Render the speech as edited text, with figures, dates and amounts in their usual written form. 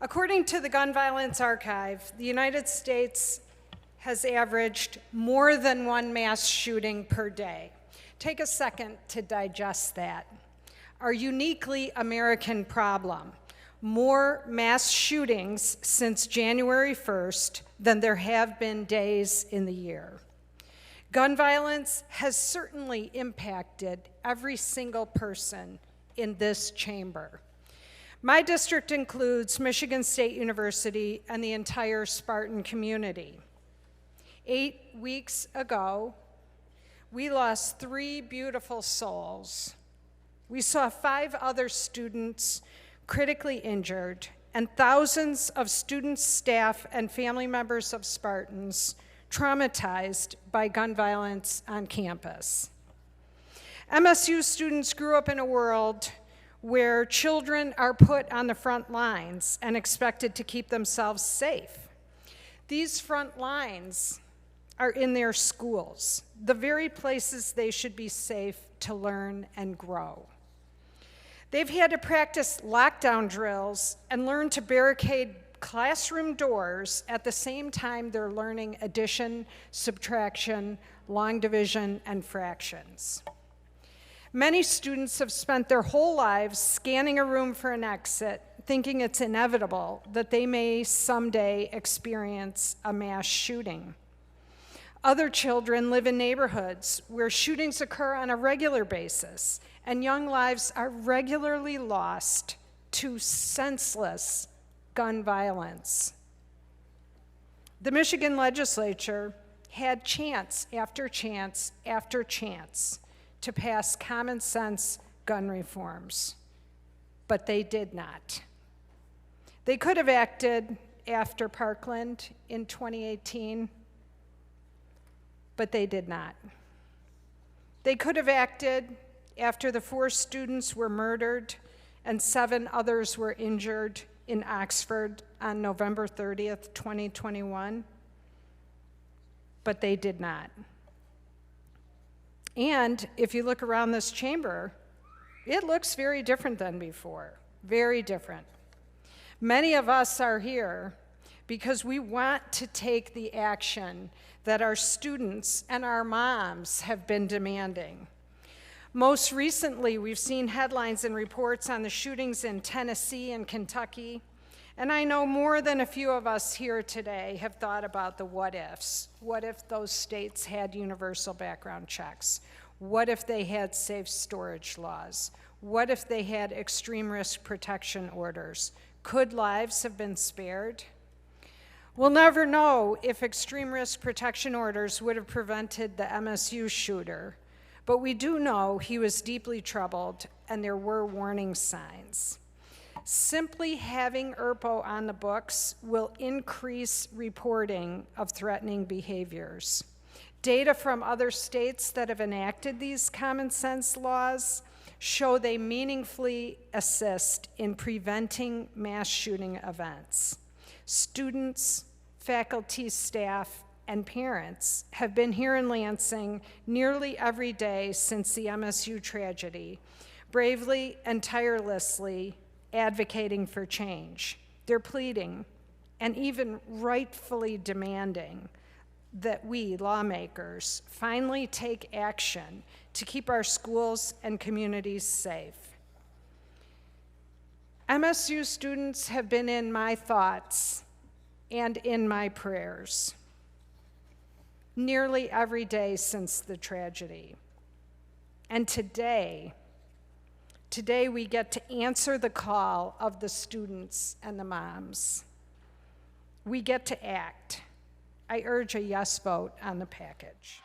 According to the Gun Violence Archive, the United States has averaged more than one mass shooting per day. Take a second to digest that. Our uniquely American problem: more mass shootings since January 1st than there have been days in the year. Gun violence has certainly impacted every single person in this chamber. My district includes Michigan State University and the entire Spartan community. 8 weeks ago, we lost 3 beautiful souls. We saw 5 other students critically injured, and thousands of students, staff, and family members of Spartans traumatized by gun violence on campus. MSU students grew up in a world where children are put on the front lines and expected to keep themselves safe. These front lines are in their schools, the very places they should be safe to learn and grow. They've had to practice lockdown drills and learn to barricade classroom doors at the same time they're learning addition, subtraction, long division, and fractions. Many students have spent their whole lives scanning a room for an exit, thinking it's inevitable that they may someday experience a mass shooting. Other children live in neighborhoods where shootings occur on a regular basis, and young lives are regularly lost to senseless gun violence. The Michigan legislature had chance after chance after chance to pass common sense gun reforms, but they did not. They could have acted after Parkland in 2018, but they did not. They could have acted after the 4 students were murdered and 7 others were injured in Oxford on November 30th, 2021, but they did not. And if you look around this chamber, it looks very different than before, very different. Many of us are here because we want to take the action that our students and our moms have been demanding. Most recently, we've seen headlines and reports on the shootings in Tennessee and Kentucky, and I know more than a few of us here today have thought about the what ifs. What if those states had universal background checks? What if they had safe storage laws? What if they had extreme risk protection orders? Could lives have been spared? We'll never know if extreme risk protection orders would have prevented the MSU shooter, but we do know he was deeply troubled and there were warning signs. Simply having ERPO on the books will increase reporting of threatening behaviors. Data from other states that have enacted these common sense laws show they meaningfully assist in preventing mass shooting events. Students, faculty, staff, and parents have been here in Lansing nearly every day since the MSU tragedy, bravely and tirelessly advocating for change. They're pleading and even rightfully demanding that we, lawmakers, finally take action to keep our schools and communities safe. MSU students have been in my thoughts and in my prayers nearly every day since the tragedy. And today we get to answer the call of the students and the moms. We get to act. I urge a yes vote on the package.